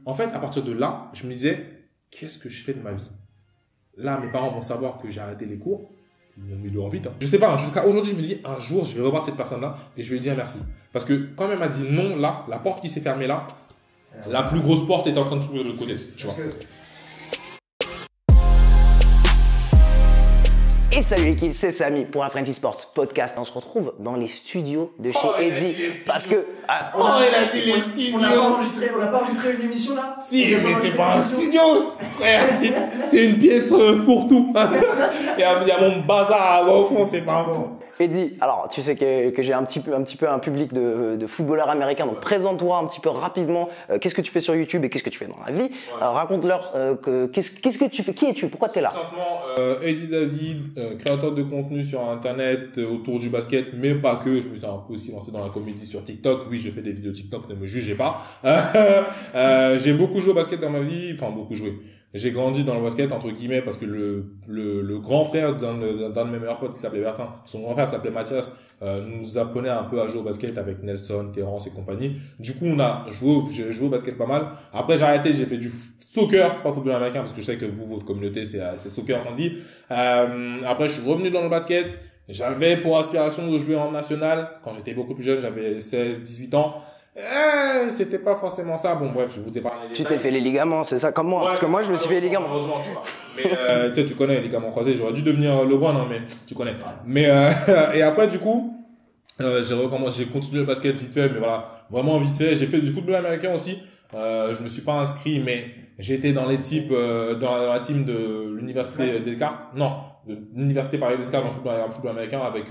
en fait, à partir de là, je me disais, qu'est-ce que je fais de ma vie? Là, mes parents vont savoir que j'ai arrêté les cours. Ils m'ont mis dehors vite. Hein. Je sais pas, jusqu'à aujourd'hui, je me dis, un jour, je vais revoir cette personne-là et je vais lui dire merci. Parce que quand elle m'a dit non, là, la porte qui s'est fermée là, la plus grosse porte est en train de s'ouvrir de l'autre côté. Tu vois. Et salut l'équipe, c'est Samy pour la French Sports Podcast. On se retrouve dans les studios de chez Eddy parce que... il a dit les studios. On n'a pas enregistré une émission là? Si, mais c'est pas un studio, frère. C'est une pièce fourre-tout. Il y a mon bazar au fond, c'est pas un fond. Eddy, alors tu sais que j'ai un petit peu un public de footballeurs américains, donc présente-toi un petit peu rapidement. Qu'est-ce que tu fais sur YouTube et qu'est-ce que tu fais dans la vie? Raconte-leur qu'est-ce que tu fais, qui es-tu, pourquoi tu es là? Simplement, Eddy David, créateur de contenu sur internet autour du basket, mais pas que. Je me suis un peu aussi lancé dans la comédie sur TikTok. Oui, je fais des vidéos TikTok, ne me jugez pas. J'ai beaucoup joué au basket dans ma vie, enfin beaucoup joué. J'ai grandi dans le basket, entre guillemets, parce que le grand frère d'un de mes meilleurs potes qui s'appelait Bertin, son grand frère s'appelait Mathias, nous apprenait un peu à jouer au basket avec Nelson, Terence et compagnie. Du coup, j'ai joué au basket pas mal. Après, j'ai arrêté, j'ai fait du soccer, pas football américain, parce que je sais que vous, votre communauté, c'est soccer qu'on dit. Après, je suis revenu dans le basket. J'avais pour aspiration de jouer en national. Quand j'étais beaucoup plus jeune, j'avais 16, 18 ans. C'était pas forcément ça. Bon, bref, je vous ai parlé des Tu t'es fait les ligaments, c'est ça, comme moi, ouais, parce que moi, je me suis fait les ligaments. Heureusement, tu vois. Mais, tu sais, tu connais les ligaments croisés. J'aurais dû devenir LeBron, hein, mais tu connais. Mais, et après, du coup, j'ai continué le basket vite fait, mais voilà, vraiment vite fait. J'ai fait du football américain aussi. Je me suis pas inscrit, mais j'étais dans les types, dans la team de l'université Descartes. Non, de l'université Paris Descartes en football américain avec,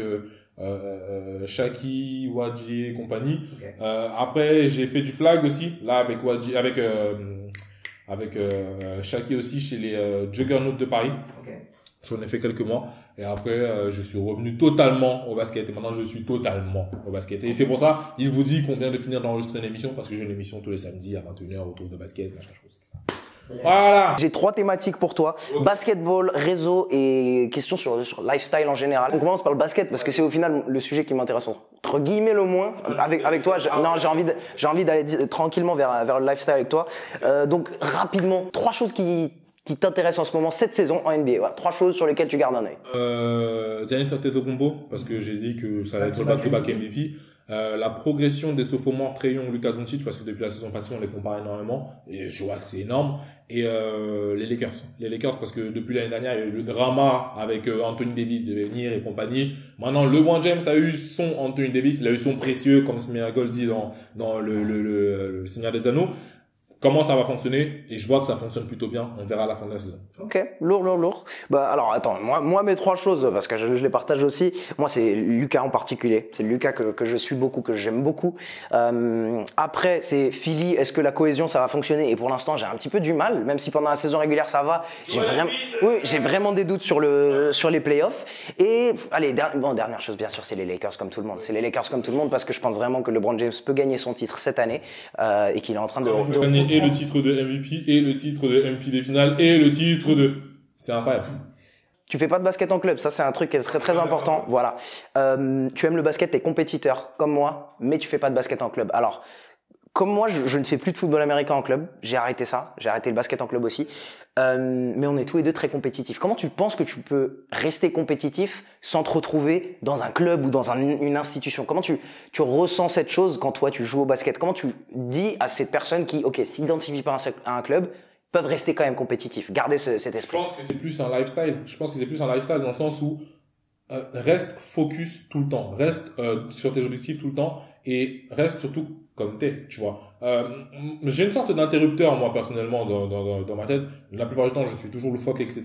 Shaki, Wadji et compagnie. Okay. Après, j'ai fait du flag aussi, là, avec Wadji, avec Shaki aussi chez les, Juggernauts de Paris. Okay. J'en ai fait quelques mois. Et après, je suis revenu totalement au basket. Et maintenant, je suis totalement au basket. Et c'est pour ça, il vous dit qu'on vient de finir d'enregistrer une émission parce que j'ai une émission tous les samedis à 21h autour de basket, machin chose, etc. Voilà. J'ai 3 thématiques pour toi. Okay. Basketball, réseau et questions sur lifestyle en général. On commence par le basket parce que c'est au final le sujet qui m'intéresse entre guillemets le moins. Avec toi, j'ai envie d'aller tranquillement vers le lifestyle avec toi. Donc rapidement, 3 choses qui t'intéressent en ce moment cette saison en NBA. Voilà, 3 choses sur lesquelles tu gardes un œil. Giannis Antetokounmpo parce que j'ai dit que ça allait être le back-to-back MVP. La progression des sophomores Trae Young, Luka Doncic parce que depuis la saison passée on les compare énormément et je vois que c'est énorme, et les Lakers parce que depuis l'année dernière il y a eu le drama avec Anthony Davis de venir et compagnie. Maintenant LeBron James a eu son Anthony Davis, il a eu son précieux comme Smeagol dit dans le Seigneur des Anneaux. Comment ça va fonctionner? Et je vois que ça fonctionne plutôt bien. On verra à la fin de la saison. Ok, lourd. Bah alors attends, moi mes 3 choses parce que je les partage aussi. Moi c'est Luka en particulier. C'est Luka que je suis beaucoup, que j'aime beaucoup. Après c'est Philly. Est-ce que la cohésion ça va fonctionner? Et pour l'instant j'ai un petit peu du mal, même si pendant la saison régulière ça va. J'ai vraiment des doutes sur les playoffs. Et allez, dernière chose bien sûr c'est les Lakers comme tout le monde. C'est les Lakers comme tout le monde parce que je pense vraiment que LeBron James peut gagner son titre cette année et qu'il est en train de gagner et le titre de MVP et le titre de MVP des finales et le titre de... C'est incroyable. Tu fais pas de basket en club, ça c'est un truc qui est très très important. Voilà. Tu aimes le basket, t'es compétiteur comme moi, mais tu fais pas de basket en club. Alors, comme moi, je ne fais plus de football américain en club. J'ai arrêté ça. J'ai arrêté le basket en club aussi. Mais on est tous les deux très compétitifs. Comment tu penses que tu peux rester compétitif sans te retrouver dans un club ou dans une institution? Comment tu ressens cette chose quand toi tu joues au basket? Comment tu dis à cette personne qui, ok, s'identifie pas à un club, peuvent rester quand même compétitifs, garder cet esprit? Je pense que c'est plus un lifestyle. Je pense que c'est plus un lifestyle dans le sens où reste focus tout le temps, reste sur tes objectifs tout le temps et reste surtout comme t'es, tu vois. J'ai une sorte d'interrupteur moi personnellement dans ma tête. La plupart du temps, je suis toujours le phoque, etc.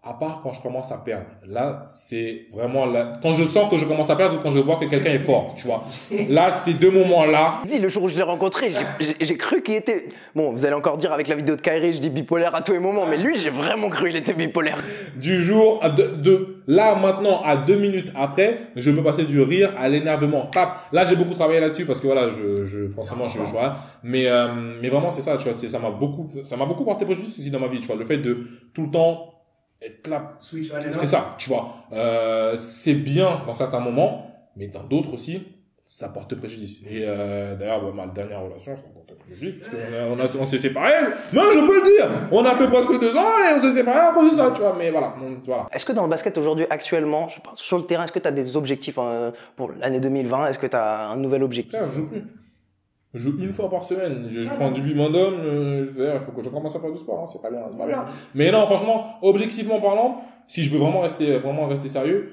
À part quand je commence à perdre. Là, c'est vraiment quand je sens que je commence à perdre ou quand je vois que quelqu'un est fort, tu vois. Là, ces 2 moments-là. Dis, le jour où je l'ai rencontré, j'ai cru qu'il était... Bon, vous allez encore dire avec la vidéo de Kyrie, je dis bipolaire à tous les moments, mais lui, j'ai vraiment cru qu'il était bipolaire. Du jour, là, maintenant, à 2 minutes après, je peux passer du rire à l'énervement. Là, j'ai beaucoup travaillé là-dessus parce que voilà, forcément, je vois. Mais vraiment, c'est ça, tu vois, ça m'a beaucoup porté préjudice aussi dans ma vie, tu vois. Le fait de tout le temps être là. C'est ça, tu vois. C'est bien dans certains moments, mais dans d'autres aussi, ça porte préjudice. Et d'ailleurs, ma dernière relation, ça porte préjudice, parce qu'on s'est séparés. Non, je peux le dire. On a fait presque 2 ans et on s'est séparés à cause de ça, tu vois. Mais voilà, donc, voilà. Est-ce que dans le basket aujourd'hui, actuellement, je pense, sur le terrain, est-ce que tu as des objectifs pour l'année 2020? Est-ce que tu as un nouvel objectif? Putain, je joue plus. Je joue une fois par semaine. Je prends du bimondum. Il faut que je commence à faire du sport. Hein. C'est pas bien, c'est pas bien. Mais non, franchement, objectivement parlant, si je veux vraiment rester sérieux,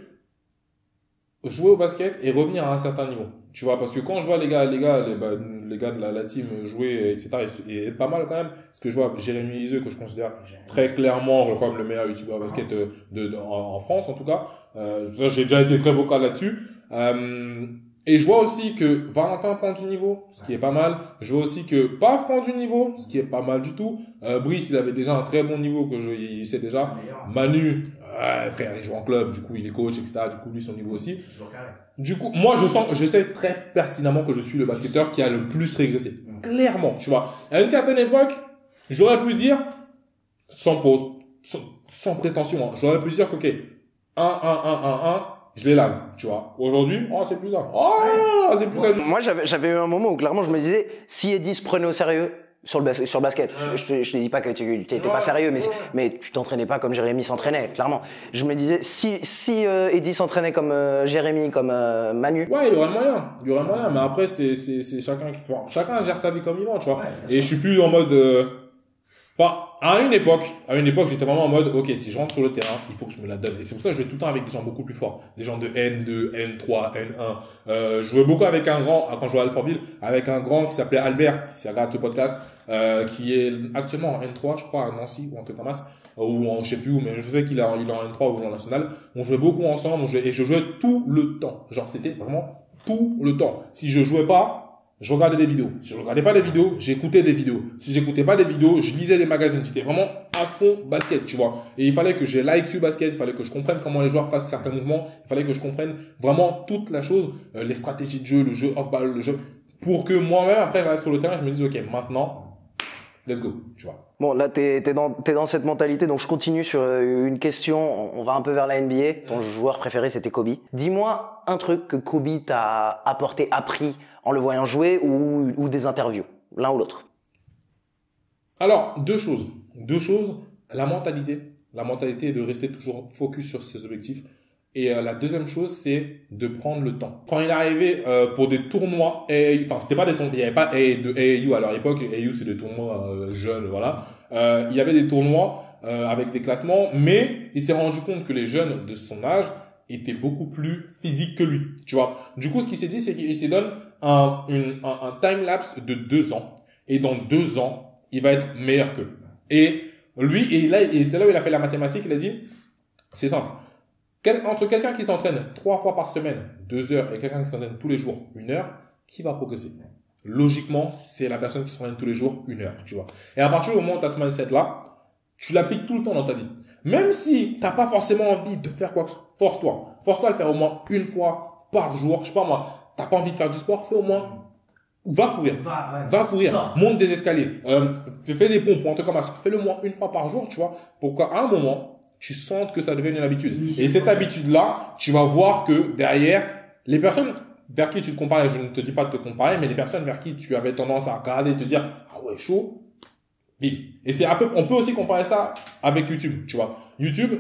jouer au basket et revenir à un certain niveau. Tu vois, parce que quand je vois les gars de la team jouer, etc., et pas mal quand même, parce que je vois Jérémy Iseux, que je considère très clairement comme le meilleur youtubeur basket en France, en tout cas. Ça, j'ai déjà été très vocal là-dessus. Et je vois aussi que Valentin prend du niveau, ce qui est pas mal. Je vois aussi que Paf prend du niveau, ce qui est pas mal du tout. Brice, il avait déjà un très bon niveau il sait déjà. Manu, frère, il joue en club, du coup, il est coach, etc. Du coup, lui, son niveau aussi. Du coup, moi, je sais très pertinemment que je suis le basketteur qui a le plus régressé. Clairement, tu vois. À une certaine époque, j'aurais pu dire, sans prétention, hein, j'aurais pu dire qu'ok, 1, je les lave, tu vois. Aujourd'hui, c'est plus ça. C'est plus ça. Moi, j'avais eu un moment où clairement je me disais, si Eddie se prenait au sérieux sur le basket, je te dis pas que tu étais pas sérieux, mais tu t'entraînais pas comme Jérémy s'entraînait, clairement. Je me disais, si Eddie s'entraînait comme Jérémy, comme Manu. Ouais, il y aurait moyen, mais après, c'est chacun gère sa vie comme il veut, tu vois. Et je suis plus en mode, à une époque, j'étais vraiment en mode, ok, si je rentre sur le terrain, il faut que je me la donne. Et c'est pour ça que je jouais tout le temps avec des gens beaucoup plus forts. Des gens de N2, N3, N1. Je jouais beaucoup avec un grand, quand je jouais à Alfortville, avec un grand qui s'appelait Albert, si regarde ce podcast, qui est actuellement en N3, je crois, à Nancy, ou en Tecamasse, ou je sais plus où, mais je sais qu'il est en N3 ou en National. On jouait beaucoup ensemble, et je jouais tout le temps. Genre, c'était vraiment tout le temps. Si je jouais pas, je regardais des vidéos. Si je regardais pas des vidéos, j'écoutais des vidéos. Si j'écoutais pas des vidéos, je lisais des magazines. J'étais vraiment à fond basket, tu vois. Et il fallait que j'ai l'IQ basket, il fallait que je comprenne comment les joueurs fassent certains mouvements, il fallait que je comprenne vraiment toute la chose, les stratégies de jeu, le jeu off-ball, le jeu, pour que moi-même, après, j'arrive sur le terrain, je me dise, ok, maintenant, let's go, tu vois. Bon, là, t'es dans cette mentalité, donc je continue sur une question. On va un peu vers la NBA. Ton joueur préféré, c'était Kobe. Dis-moi un truc que Kobe t'a appris en le voyant jouer ou des interviews, l'un ou l'autre. Alors, deux choses. La mentalité est de rester toujours focus sur ses objectifs. Et la deuxième chose, c'est de prendre le temps. Quand il est arrivé pour des tournois, c'était pas des tournois, il y avait pas de AAU à leur époque. AAU, c'est des tournois jeunes, voilà. Il y avait des tournois avec des classements, mais il s'est rendu compte que les jeunes de son âge étaient beaucoup plus physiques que lui, tu vois. Du coup, ce qu'il s'est dit, c'est qu'il s'est donné un time-lapse de 2 ans. Et dans 2 ans, il va être meilleur qu'eux. Et c'est là où il a fait la mathématique, il a dit, c'est simple. Entre quelqu'un qui s'entraîne 3 fois par semaine, 2 heures, et quelqu'un qui s'entraîne tous les jours, 1 heure, qui va progresser? Logiquement, c'est la personne qui s'entraîne tous les jours, 1 heure, tu vois. Et à partir du moment où tu as ce mindset-là, tu l'appliques tout le temps dans ta vie. Même si t'as pas forcément envie de faire quoi que ce soit, force-toi. Force-toi à le faire au moins 1 fois par jour. Je sais pas moi, t'as pas envie de faire du sport, fais au moins, va courir. Va courir. Monte des escaliers. Fais des pompes, un truc comme ça. Fais-le moins 1 fois par jour, tu vois. Pour qu'à un moment, tu sens que ça devient une habitude. Et cette habitude-là, tu vas voir que derrière, les personnes vers qui tu te compares, et je ne te dis pas de te comparer, mais les personnes vers qui tu avais tendance à regarder et te dire, ah ouais, chaud. Et on peut aussi comparer ça avec YouTube, tu vois. YouTube,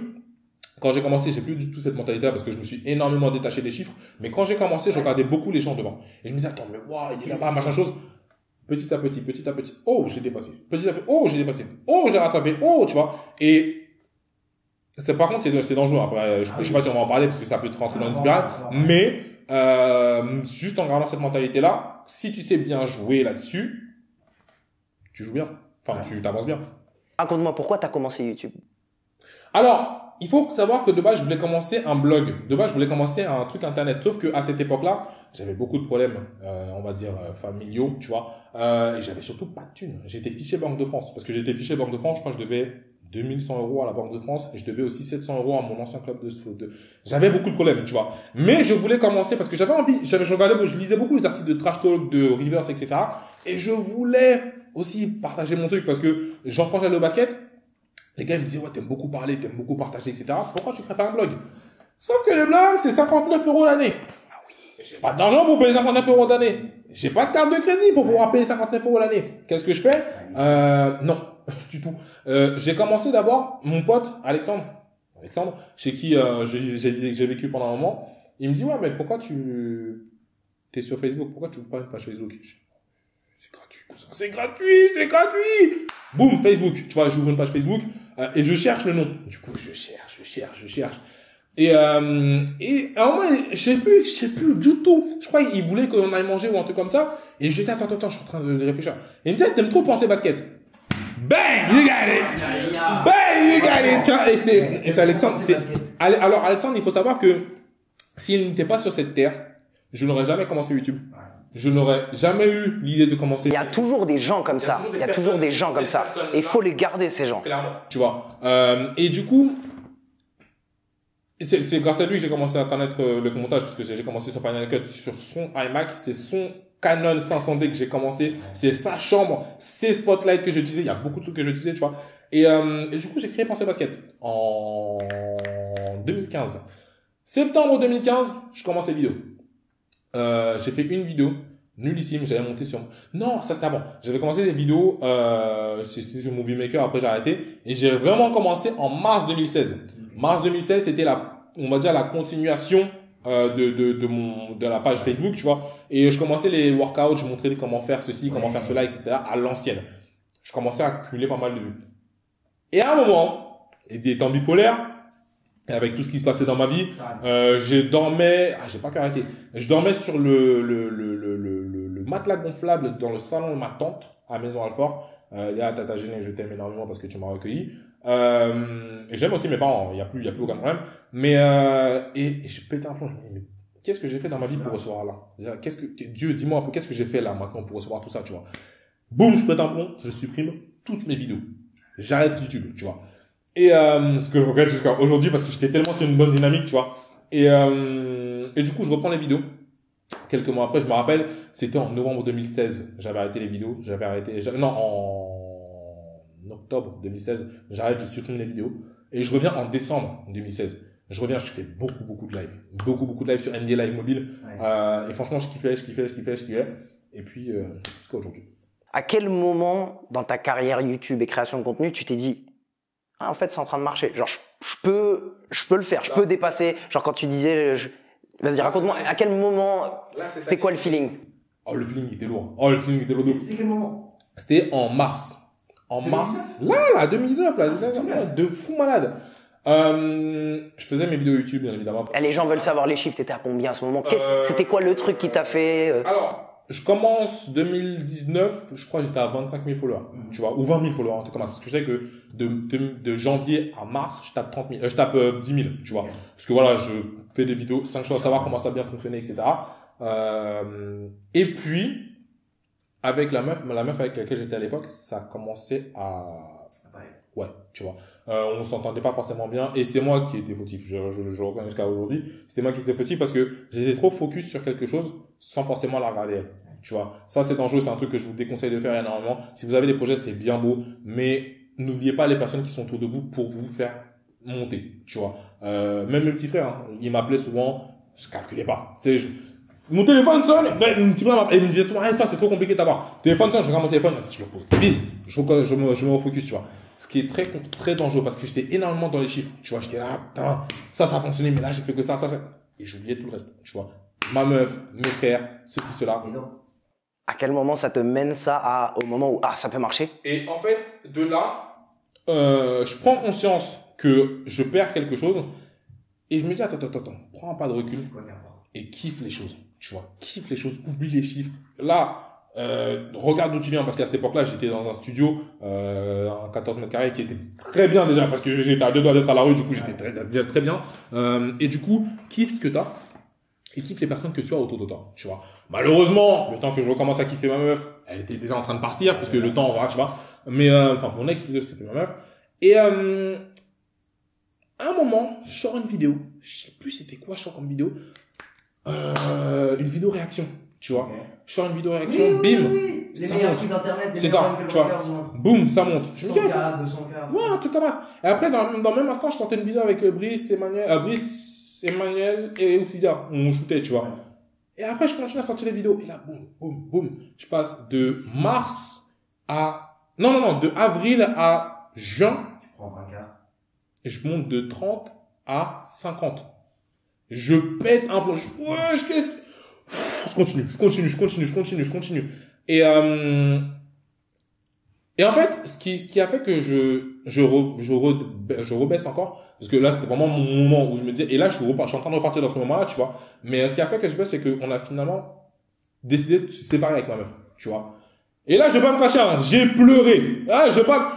quand j'ai commencé, j'ai plus du tout cette mentalité-là parce que je me suis énormément détaché des chiffres. Mais quand j'ai commencé, je regardais beaucoup les gens devant. Et je me disais, attends, mais waouh, il est là-bas, machin chose. Petit à petit. Oh, je l'ai dépassé. Petit à petit. Oh, j'ai dépassé. Oh, je l'ai rattrapé. Oh, tu vois. Et par contre, c'est dangereux. Après, je sais pas si on va en parler parce que ça peut te rentrer dans une spirale. Mais, juste en gardant cette mentalité-là, si tu sais bien jouer là-dessus, tu joues bien. Enfin, tu t'avances bien. Raconte-moi, pourquoi t'as commencé YouTube? Alors, il faut savoir que de base, je voulais commencer un blog. De base, je voulais commencer un truc internet. Sauf que à cette époque-là, j'avais beaucoup de problèmes, on va dire, familiaux, tu vois. Et j'avais surtout pas de thunes. J'étais fiché Banque de France. Parce que j'étais fiché Banque de France, je crois que je devais 2100 € à la Banque de France et je devais aussi 700 € à mon ancien club de. J'avais beaucoup de problèmes, tu vois. Mais je voulais commencer parce que j'avais envie, je lisais beaucoup les articles de Trash Talk, de Rivers, etc. Et je voulais aussi partager mon truc parce que, genre, quand j'allais au basket, les gars ils me disaient, ouais, t'aimes beaucoup parler, t'aimes beaucoup partager, etc. Pourquoi tu crées pas un blog? Sauf que le blog, c'est 59 € l'année. J'ai pas d'argent pour payer 59 euros l'année. J'ai pas de carte de crédit pour pouvoir payer 59 euros l'année. Qu'est-ce que je fais? Non, du tout. J'ai commencé d'abord, mon pote, Alexandre, chez qui j'ai vécu pendant un moment, il me dit, ouais, mais pourquoi t'es sur Facebook? Pourquoi tu ouvres pas une page Facebook? C'est gratuit, cousin. C'est gratuit! Boum, Facebook. Tu vois, j'ouvre une page Facebook, et je cherche le nom. Du coup, je cherche. Et à un moment, je sais plus du tout. Je crois qu'il voulait qu'on aille manger ou un truc comme ça. Et j'étais, attends, je suis en train de réfléchir. Et il me disait, t'aimes trop penser basket. Bang! You got it! Bang! You got it! Tu vois, et c'est Alexandre, alors, Alexandre, il faut savoir que s'il n'était pas sur cette terre, je n'aurais jamais commencé YouTube. Je n'aurais jamais eu l'idée de commencer. Il y a toujours des gens comme ça. Il y a toujours des gens comme ça. Et il faut les garder, ces gens. Clairement. Tu vois. Et du coup, c'est grâce à lui que j'ai commencé à connaître le montage, parce que j'ai commencé sur Final Cut sur son iMac, c'est son Canon 500D que j'ai commencé, c'est sa chambre, ses spotlights que j'utilisais, il y a beaucoup de trucs que j'utilisais, tu vois. Et du coup, j'ai créé Penser Basket en 2015. Septembre 2015, je commence les vidéos. J'ai fait une vidéo nullissime, j'avais monté sur... Non, ça c'était avant. J'avais commencé des vidéos c'était sur Movie Maker, après j'ai arrêté. Et j'ai vraiment commencé en mars 2016. Mars 2016, c'était on va dire la continuation de la page Facebook, tu vois. Et je commençais les workouts, je montrais comment faire ceci, comment faire cela, etc. à l'ancienne. Je commençais à accumuler pas mal de vues. Et à un moment, étant bipolaire, avec tout ce qui se passait dans ma vie, j'ai pas pu arrêter. Je dormais sur le matelas gonflable dans le salon de ma tante à Maison Alfort. Léa, Tata Géné, je t'aime énormément parce que tu m'as recueilli. Et j'aime aussi mes parents, il y a plus aucun problème. Mais et je pétais un plomb. Je me dis, mais qu'est-ce que j'ai fait dans ma vie pour recevoir là? Dieu, dis-moi un peu, qu'est-ce que j'ai fait là maintenant pour recevoir tout ça, tu vois? Boum, je pète un plomb, je supprime toutes mes vidéos. J'arrête YouTube, tu vois. Et ce que je regrette jusqu'à aujourd'hui parce que j'étais tellement sur une bonne dynamique, tu vois. Et du coup, je reprends les vidéos. Quelques mois après, je me rappelle, c'était en novembre 2016. J'avais arrêté les vidéos. En octobre 2016, j'arrête, je supprime les vidéos. Et je reviens en décembre 2016. Je fais beaucoup de live. Beaucoup de live sur NBA Live Mobile. Ouais. Et franchement, je kiffais. Et puis, jusqu'à aujourd'hui. À quel moment dans ta carrière YouTube et création de contenu, tu t'es dit, en fait, c'est en train de marcher. Genre, je peux le faire, je peux dépasser. Genre, quand tu disais, vas-y, raconte-moi, à quel moment, c'était quoi le feeling? Oh, le feeling était lourd. C'était quel moment? C'était en mars. Là, 2019, de fou malade. Je faisais mes vidéos YouTube, bien évidemment. Et les gens veulent savoir les chiffres, t'étais à combien à ce moment? C'était quoi le truc qui t'a fait Alors, je commence 2019, je crois que j'étais à 25 000 followers, tu vois, ou 20 000 followers, en tout cas, parce que je sais que de janvier à mars, je tape 10 000, tu vois. Parce que voilà, je fais des vidéos, 5 choses à savoir comment ça a bien fonctionné, etc. Et puis, avec la meuf avec laquelle j'étais à l'époque, ça commençait à... Ouais, tu vois. On s'entendait pas forcément bien, et c'est moi qui étais fautif. Je reconnais jusqu'à aujourd'hui. C'était moi qui étais fautif parce que j'étais trop focus sur quelque chose sans forcément la regarder elle. Tu vois. Ça, c'est dangereux. C'est un truc que je vous déconseille de faire énormément. Si vous avez des projets, c'est bien beau, mais n'oubliez pas les personnes qui sont autour de vous pour vous faire monter. Tu vois. Même mes petits frères, hein, ils m'appelaient souvent, je calculais pas. Mon téléphone sonne, mon petit frère il me disait, toi, c'est trop compliqué d'avoir. Téléphone sonne, je regarde mon téléphone, si je le pose, bim, je me refocus, tu vois. Ce qui est très, très dangereux parce que j'étais énormément dans les chiffres. Tu vois, j'étais là, putain, ça a fonctionné, mais là, j'ai fait que ça. Et j'oubliais tout le reste, tu vois. Ma meuf, mes frères, ceci, cela. À quel moment ça te mène ça au moment où, ça peut marcher? Et en fait, de là, je prends conscience que je perds quelque chose et je me dis, attends, prends un pas de recul et kiffe les choses, tu vois. Kiffe les choses, oublie les chiffres. Là, regarde d'où tu viens, parce qu'à cette époque-là, j'étais dans un studio, un 14 mètres carrés qui était très bien déjà, parce que j'étais à 2 doigts d'être à la rue, du coup, j'étais très bien. Et du coup, kiffe ce que t'as, et kiffe les personnes que tu as autour de toi, tu vois. Malheureusement, le temps que je recommence à kiffer ma meuf, elle était déjà en train de partir, parce que le temps, voilà, tu vois. Mais, mon ex, c'était ma meuf. Et, à un moment, je sors une vidéo. Je sais plus c'était quoi, je sors comme vidéo. Une vidéo réaction. Tu vois, je sors une vidéo réaction, bim, les meilleurs trucs d'internet, c'est ça, tu vois, boum, ça monte. 100K, 200K. Ouais, un truc comme ça. Et après, dans le même instant, je sortais une vidéo avec Brice, Emmanuel et Outsidia. On shootait, tu vois. Et après, je continue à sortir des vidéos. Et là, boum, boum, boum. Je passe de mars à... Non, de avril à juin. Tu prends 20K. Et je monte de 30 à 50. Je pète un plomb. Je continue. Et en fait, ce qui a fait que je rebaisse encore, parce que là, c'était vraiment mon moment où je me disais, et là, je suis en train de repartir dans ce moment-là, tu vois. Mais ce qui a fait que je baisse, c'est qu'on a finalement décidé de se séparer avec ma meuf, tu vois. Et là, je vais pas me cacher, hein, j'ai pleuré. Ah,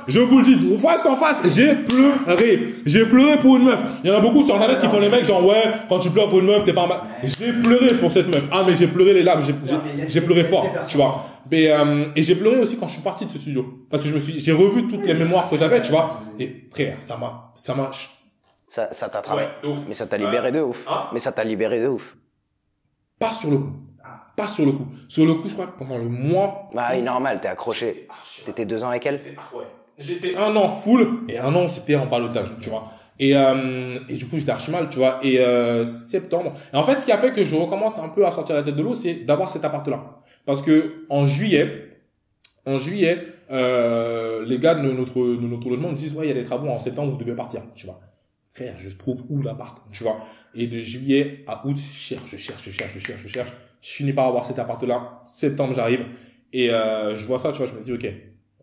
je vous le dis, face en face, j'ai pleuré. J'ai pleuré pour une meuf. Il y en a beaucoup sur Internet qui font les mecs genre, ouais, quand tu pleures pour une meuf, t'es pas mal. J'ai pleuré pour cette meuf. Ah, mais j'ai pleuré les larmes, j'ai pleuré fort, tu vois. Mais, et j'ai pleuré aussi quand je suis parti de ce studio. Parce que j'ai revu toutes les mémoires que j'avais, tu vois. Et frère, ça t'a travaillé. Ouais, de ouf. Mais ça t'a libéré de ouf. Hein? Mais ça t'a libéré de ouf. Pas sur le coup. Pas sur le coup. Sur le coup, je crois que pendant le mois. Bah oui, normal, t'es accroché. T'étais 2 ans avec elle? Ouais. J'étais 1 an full et 1 an c'était en ballottage, tu vois. Et du coup, j'étais archi mal, tu vois. Et septembre. Et en fait, ce qui a fait que je recommence un peu à sortir la tête de l'eau, c'est d'avoir cet appart-là. Parce que en juillet, les gars de notre logement me disent, ouais, il y a des travaux en septembre, vous devez partir, tu vois. Frère, je trouve où l'appart, tu vois. Et de juillet à août, je cherche. Je finis par avoir cet appart-là. Septembre, j'arrive. Et je vois ça, tu vois, je me dis, ok,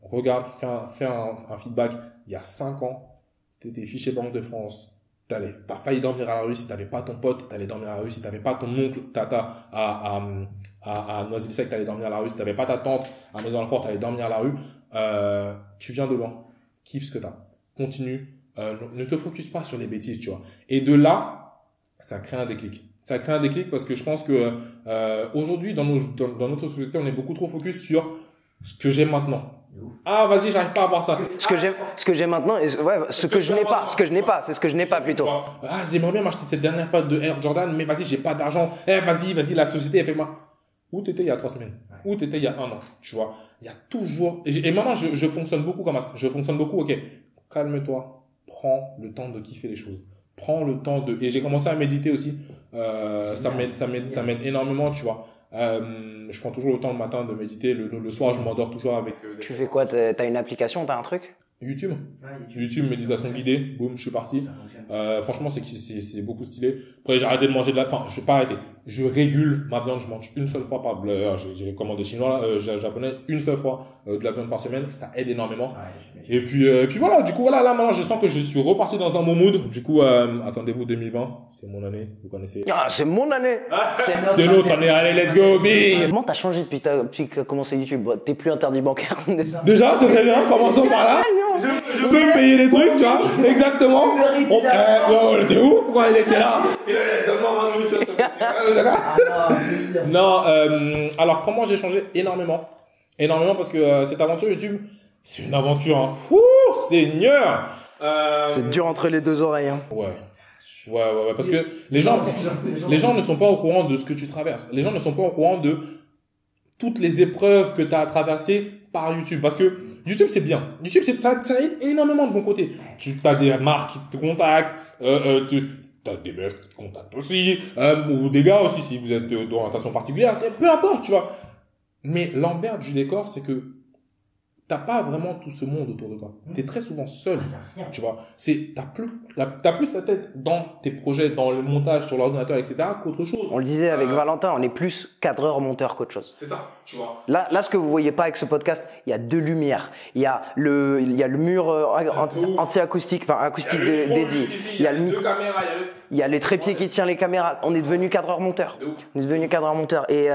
regarde, fais un feedback. Il y a 5 ans, t'étais fiché Banque de France. T'as failli dormir à la rue si t'avais pas ton pote. T'allais dormir à la rue si t'avais pas ton oncle, tata à Noisy-le-Sec, t'allais dormir à la rue. Si t'avais pas ta tante à Maison-Alfort, t'allais dormir à la rue. Tu viens de loin. Kiffe ce que t'as. Continue. Ne te focus pas sur les bêtises, tu vois. Et de là, ça crée un déclic. Ça crée un déclic parce que je pense que aujourd'hui dans notre société, on est beaucoup trop focus sur ce que j'ai maintenant. Ah, vas-y, j'arrive pas à voir ça. Ce que j'ai maintenant, ouais, ce que je n'ai pas, c'est ce que je n'ai pas plutôt. Ah, j'aimerais bien m'acheter cette dernière paire de Air Jordan, mais vas-y, j'ai pas d'argent. Vas-y, la société, elle fait moi. Où t'étais il y a 3 semaines? Où t'étais il y a 1 an? Tu vois, il y a toujours, et maintenant, je fonctionne beaucoup comme ça. Je fonctionne beaucoup, ok. Calme-toi. Prends le temps de kiffer les choses. Prends le temps de, et j'ai commencé à méditer aussi. Ça m'aide énormément, tu vois. Je prends toujours le temps le matin de méditer. Le soir, je m'endors toujours avec. Tu fais quoi? T'as une application? T'as un truc? YouTube. Ouais, YouTube, méditation guidée. Boum, je suis parti. Franchement, c'est beaucoup stylé. Après, j'ai arrêté de manger de la, enfin, je vais pas arrêter. Je régule ma viande. Je mange une seule fois par, j'ai commandé chinois, japonais, une seule fois, de la viande par semaine. Ça aide énormément. Et puis voilà. Du coup, voilà, là, maintenant, je sens que je suis reparti dans un bon mood. Du coup, attendez-vous 2020. C'est mon année. Vous connaissez. Ah, c'est mon année! C'est notre année. Allez, let's go, big! Comment t'as changé depuis que t'as commencé YouTube? Bah, t'es plus interdit bancaire. Déjà, c'est très bien. Commençons par là. Je peux me payer les trucs, tu vois. Exactement. T'es où? Pourquoi il était là? Non, alors comment j'ai changé? Énormément parce que cette aventure YouTube, c'est une aventure, hein. Ouh, Seigneur. C'est dur entre les 2 oreilles, hein. Ouais, parce que les gens ne sont pas au courant de ce que tu traverses. Les gens ne sont pas au courant de toutes les épreuves que tu as traversées par YouTube. Parce que YouTube, c'est bien. YouTube, ça aide énormément de bon côté. Tu as des marques qui te contactent, t'as des meufs qui te contactent aussi, ou des gars aussi, si vous êtes d'orientation particulière, peu importe, tu vois. Mais l'envers du décor, c'est que t'as pas vraiment tout ce monde autour de toi. T'es très souvent seul, tu vois. T'as plus ta tête dans tes projets, dans le montage sur l'ordinateur, etc., qu'autre chose. On le disait avec Valentin, on est plus cadreur-monteur qu'autre chose. C'est ça, tu vois. Là, ce que vous voyez pas avec ce podcast, il y a 2 lumières. Il y a le mur anti-acoustique, enfin acoustique dédié. Il y a deux caméras, il y a les trépieds qui tiennent les caméras. On est devenu cadreur-monteur. On est devenu cadreur-monteur. Et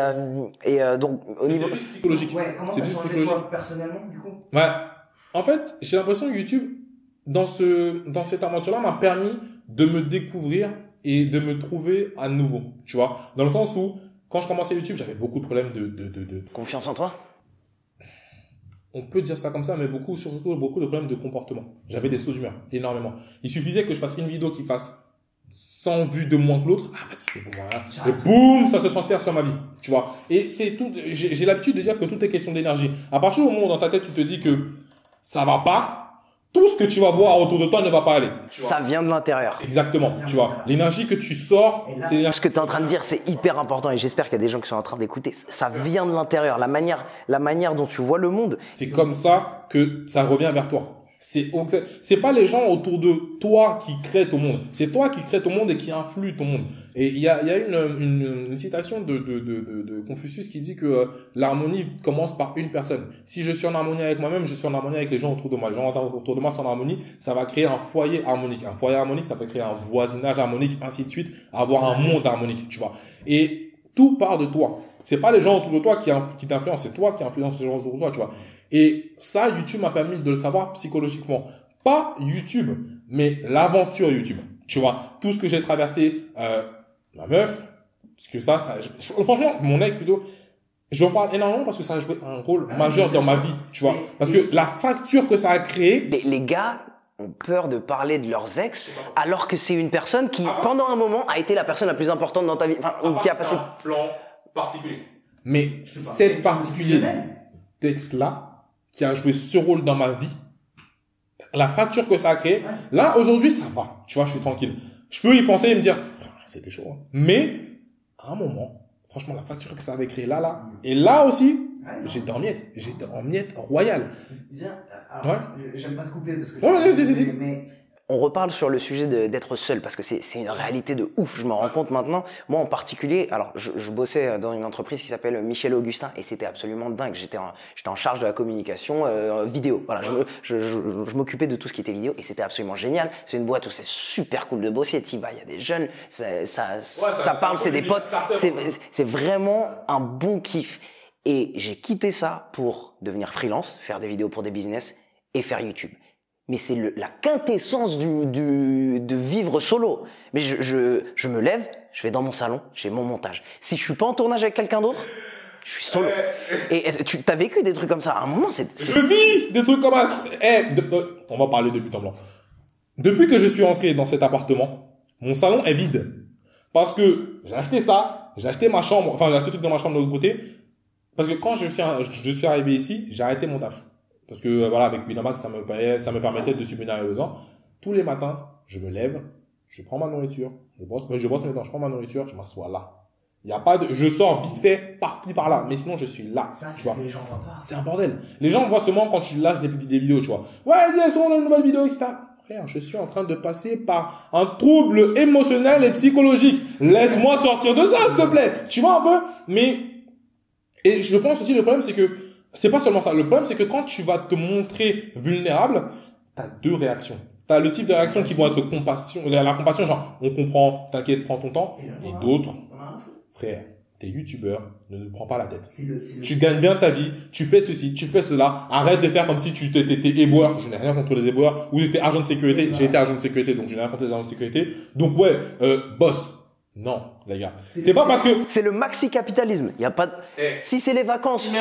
donc, au niveau. C'est juste psychologique. Ouais, comment t'as changé toi personnellement, du coup? Ouais. En fait, j'ai l'impression que YouTube, dans cette aventure-là, m'a permis de me découvrir et de me trouver à nouveau. Tu vois? Dans le sens où, quand je commençais YouTube, j'avais beaucoup de problèmes de Confiance en toi? On peut dire ça comme ça, mais surtout beaucoup de problèmes de comportement. J'avais des sauts d'humeur, énormément. Il suffisait que je fasse une vidéo qui fasse 100 vues de moins que l'autre. Ah, vas-y, c'est pour moi, hein. Et boum, ça se transfère sur ma vie. Tu vois. Et c'est tout, j'ai l'habitude de dire que tout est question d'énergie. À partir du moment où dans ta tête, tu te dis que ça va pas, tout ce que tu vas voir autour de toi ne va pas aller. Ça vient de l'intérieur. Exactement, tu vois. L'énergie que tu sors, c'est l'énergie. Ce que tu es en train de dire, c'est hyper important et j'espère qu'il y a des gens qui sont en train d'écouter. Ça vient de l'intérieur. La manière dont tu vois le monde. C'est comme ça que ça revient vers toi. C'est pas les gens autour de toi qui créent ton monde. C'est toi qui crée ton monde et qui influe ton monde. Et il y a une citation de Confucius qui dit que l'harmonie commence par une personne. Si je suis en harmonie avec moi-même, je suis en harmonie avec les gens autour de moi. Les gens autour de moi sont en harmonie. Ça va créer un foyer harmonique. Un foyer harmonique, ça peut créer un voisinage harmonique, ainsi de suite. Avoir un monde harmonique, tu vois. Et tout part de toi. C'est pas les gens autour de toi qui t'influencent. C'est toi qui influences les gens autour de toi, tu vois. Et ça, YouTube m'a permis de le savoir psychologiquement. Pas YouTube, mais l'aventure YouTube. Tu vois, tout ce que j'ai traversé, ma meuf, parce que franchement, mon ex plutôt, j'en parle énormément parce que ça a joué un rôle majeur dans ma vie, tu vois. Parce que la fracture que ça a créée. Les gars ont peur de parler de leurs ex, alors que c'est une personne qui, pendant un moment, a été la personne la plus importante dans ta vie. Enfin, qui a passé. Un plan particulier. Mais cette particulier d'ex-là, qui a joué ce rôle dans ma vie, la fracture que ça a créé, là, aujourd'hui, ça va. Tu vois, je suis tranquille. Je peux y penser et me dire, c'était chaud. Hein. Mais, à un moment, franchement, la fracture que ça avait créé là, et là aussi, j'étais en miettes royales. Viens, alors, j'aime pas te couper parce que... Ouais, mais... On reparle sur le sujet d'être seul parce que c'est une réalité de ouf. Je me rends compte maintenant. Moi en particulier, alors je bossais dans une entreprise qui s'appelle Michel Augustin et c'était absolument dingue. J'étais en charge de la communication vidéo. Voilà, je m'occupais de tout ce qui était vidéo et c'était absolument génial. C'est une boîte où c'est super cool de bosser. T'y vas, il y a des jeunes, ça parle, c'est des potes. C'est vraiment un bon kiff. Et j'ai quitté ça pour devenir freelance, faire des vidéos pour des business et faire YouTube. Mais c'est la quintessence de vivre solo. Mais je me lève, je vais dans mon salon, j'ai mon montage. Si je suis pas en tournage avec quelqu'un d'autre, je suis solo. Et tu as vécu des trucs comme ça à un moment, Je vis des trucs comme ça. On va parler de but en blanc. Depuis que je suis entré dans cet appartement, mon salon est vide. Parce que j'ai acheté ça, j'ai acheté ma chambre, enfin j'ai acheté tout dans ma chambre de l'autre côté. Parce que quand je suis arrivé ici, j'ai arrêté mon taf. Parce que voilà, avec Winamax, ça me permettait de subvenir à mes besoins. Tous les matins, je me lève, je prends ma nourriture, je brosse mes dents, je prends ma nourriture, je m'assois là. Il y a pas de, je sors vite fait, par-ci par-là, mais sinon je suis là. Ça, tu vois. Les gens voient pas. C'est un bordel. Les gens voient seulement quand tu lâches des vidéos, tu vois. Ouais, elles sont une nouvelle vidéo, etc. Frère, je suis en train de passer par un trouble émotionnel et psychologique. Laisse-moi sortir de ça, s'il te plaît. Tu vois un peu? Mais, et je pense aussi, le problème, c'est que c'est pas seulement ça. Le problème, c'est que quand tu vas te montrer vulnérable, t'as deux réactions. T'as le type de réactions qui vont être compassion, la compassion, genre, on comprend, t'inquiète, prends ton temps. Et d'autres, frère, t'es youtubeur, ne prends pas la tête. Tu gagnes bien ta vie, tu fais ceci, tu fais cela. Arrête de faire comme si tu étais éboueur. Je n'ai rien contre les éboueurs. Ou tu étais agent de sécurité. J'ai été agent de sécurité, donc je n'ai rien contre les agents de sécurité. Donc ouais, boss. Non, les gars. C'est pas parce que... C'est le maxi-capitalisme. Il y a pas de... Si c'est les vacances,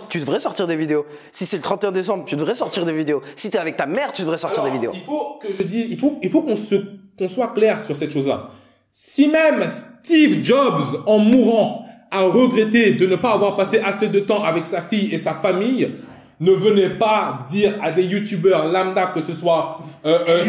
tu devrais sortir des vidéos. Si c'est le 31 décembre, tu devrais sortir des vidéos. Si t'es avec ta mère, tu devrais sortir des vidéos. Il faut que je dise, il faut qu'on soit clair sur cette chose-là. Si même Steve Jobs, en mourant, a regretté de ne pas avoir passé assez de temps avec sa fille et sa famille, ne venez pas dire à des youtubeurs lambda, que ce soit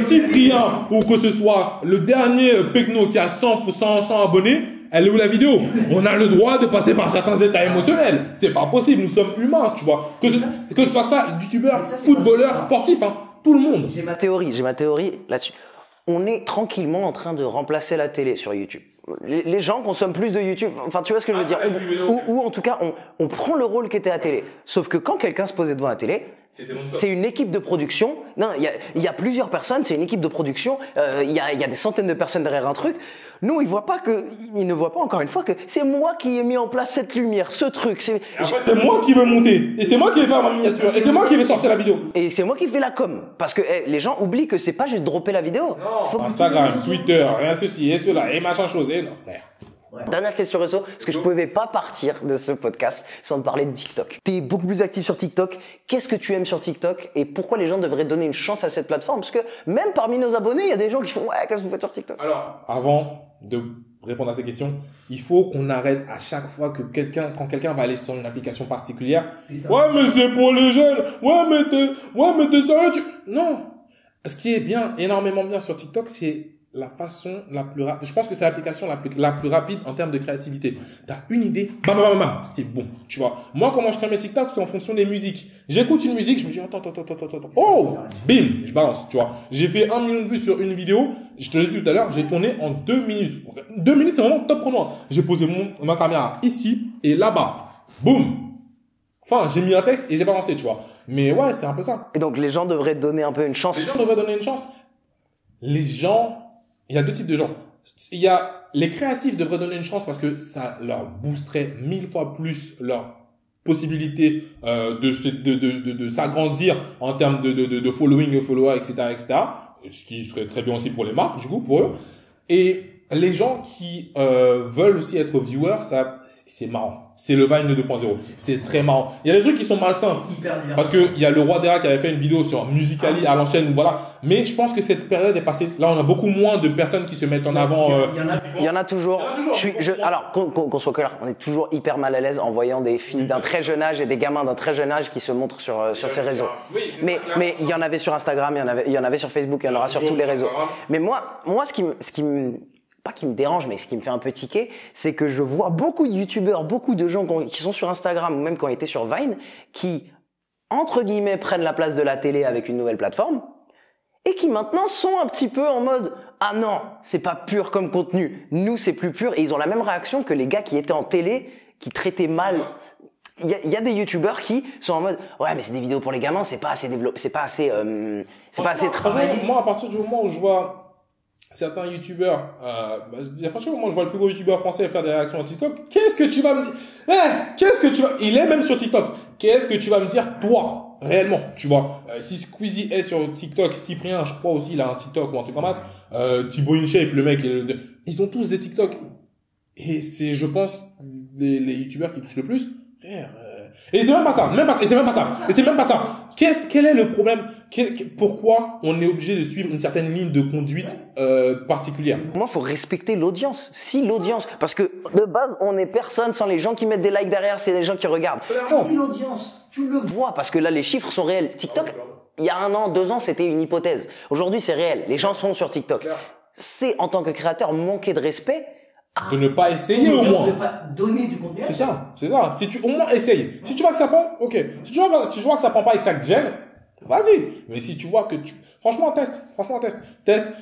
Cyprien ou que ce soit le dernier Pecno qui a 100 abonnés, elle est où la vidéo? On a le droit de passer par certains états émotionnels. C'est pas possible, nous sommes humains, tu vois. Que ce soit ça, youtubeur, footballeur, sportif, hein, tout le monde. J'ai ma théorie là-dessus. On est tranquillement en train de remplacer la télé sur YouTube. Les gens consomment plus de YouTube. Enfin, tu vois ce que je veux dire? Ou en tout cas, on prend le rôle qui était à télé. Sauf que quand quelqu'un se posait devant la télé, c'est une équipe de production. Non, il y a plusieurs personnes, c'est une équipe de production. Il y a des centaines de personnes derrière un truc. Nous, ils ne voient pas encore une fois que c'est moi qui ai mis en place cette lumière, ce truc. C'est moi qui veux monter. Et c'est moi qui vais faire ma miniature. Et c'est moi qui vais sortir la vidéo. Et c'est moi qui fais la com. Parce que les gens oublient que c'est pas juste dropper la vidéo. Non, Instagram, Twitter, et ceci, et cela, et machin chose. Et non, frère. Ouais. Dernière question, Resso, parce que je pouvais pas partir de ce podcast sans te parler de TikTok. Tu es beaucoup plus actif sur TikTok. Qu'est-ce que tu aimes sur TikTok et pourquoi les gens devraient donner une chance à cette plateforme? Parce que même parmi nos abonnés, il y a des gens qui font « Ouais, qu'est-ce que vous faites sur TikTok ?» Alors, avant de répondre à ces questions, il faut qu'on arrête à chaque fois que quand quelqu'un va aller sur une application particulière. Ouais, mais c'est pour les jeunes. Ouais, mais t'es sérieux, Non. Ce qui est bien, énormément bien sur TikTok, c'est la façon la plus rapide. Je pense que c'est l'application la plus rapide en termes de créativité. T'as une idée, bam, c'est bon, tu vois. Moi, comment je crée mes TikTok, c'est en fonction des musiques. J'écoute une musique, je me dis, attends. Oh! Bim! Je balance, tu vois. J'ai fait 1 million de vues sur une vidéo. Je te l'ai dit tout à l'heure, j'ai tourné en 2 minutes. 2 minutes, c'est vraiment top chrono. J'ai posé ma caméra ici et là-bas. Boum! Enfin, j'ai mis un texte et j'ai balancé, tu vois. Mais ouais, c'est un peu ça. Et donc, les gens devraient donner un peu une chance. Les gens devraient donner une chance. Les gens, il y a 2 types de gens. Il y a les créatifs devraient donner une chance parce que ça leur boosterait 1000 fois plus leur possibilité de s'agrandir en termes de following, followers, etc. Ce qui serait très bien aussi pour les marques, du coup, pour eux. Et les gens qui veulent aussi être viewers, ça, c'est marrant. C'est le Vine 2.0. C'est très marrant. Il y a des trucs qui sont malsains. Parce que il y a le roi Dera qui avait fait une vidéo sur Musical.ly à l'enchaîne, voilà. Mais je pense que cette période est passée. Là, on a beaucoup moins de personnes qui se mettent en avant. Il y en a toujours. Alors, qu'on soit clair, on est toujours hyper mal à l'aise en voyant des filles d'un très jeune âge et des gamins d'un très jeune âge qui se montrent sur ces réseaux. Mais il y en avait sur Instagram, il y en avait sur Facebook, il y en aura sur tous les réseaux. Mais moi, ce qui me pas qui me dérange, mais ce qui me fait un peu tiquer, c'est que je vois beaucoup de youtubeurs, beaucoup de gens qui sont sur Instagram ou même qui ont été sur Vine, qui, entre guillemets, prennent la place de la télé avec une nouvelle plateforme et qui maintenant sont un petit peu en mode « Ah non, c'est pas pur comme contenu, nous c'est plus pur » et ils ont la même réaction que les gars qui étaient en télé, qui traitaient mal. Il y a des youtubeurs qui sont en mode « Ouais, mais c'est des vidéos pour les gamins, c'est pas assez développé, c'est pas assez travaillé. » Moi, à partir du moment où je vois certains youtubeurs, franchement, moi je vois le plus gros youtubeur français faire des réactions à TikTok. Qu'est-ce que tu vas me dire? Il est même sur TikTok. Qu'est-ce que tu vas me dire, toi, réellement? Tu vois, si Squeezie est sur TikTok, Cyprien, je crois aussi, il a un TikTok ou un truc comme ça. Thibaut InShape, le mec, ils ont tous des TikTok. Et c'est, je pense, les youtubeurs qui touchent le plus. Et c'est même pas ça. Quel est le problème? Pourquoi on est obligé de suivre une certaine ligne de conduite particulière? Moi, faut respecter l'audience. Si l'audience, parce que de base, on est personne sans les gens qui mettent des likes derrière, c'est les gens qui regardent. Si l'audience, tu le vois, parce que là, les chiffres sont réels. TikTok, il y a 1 an, 2 ans, c'était une hypothèse. Aujourd'hui, c'est réel. Les gens sont sur TikTok. C'est, en tant que créateur, manquer de respect. De ne pas essayer au moins. De ne pas donner du contenu. C'est ça. Si tu, au moins, essaye. Si tu vois que ça prend, ok. Si tu vois que ça prend pas et que ça te gêne, vas-y. Mais si tu vois que franchement, teste,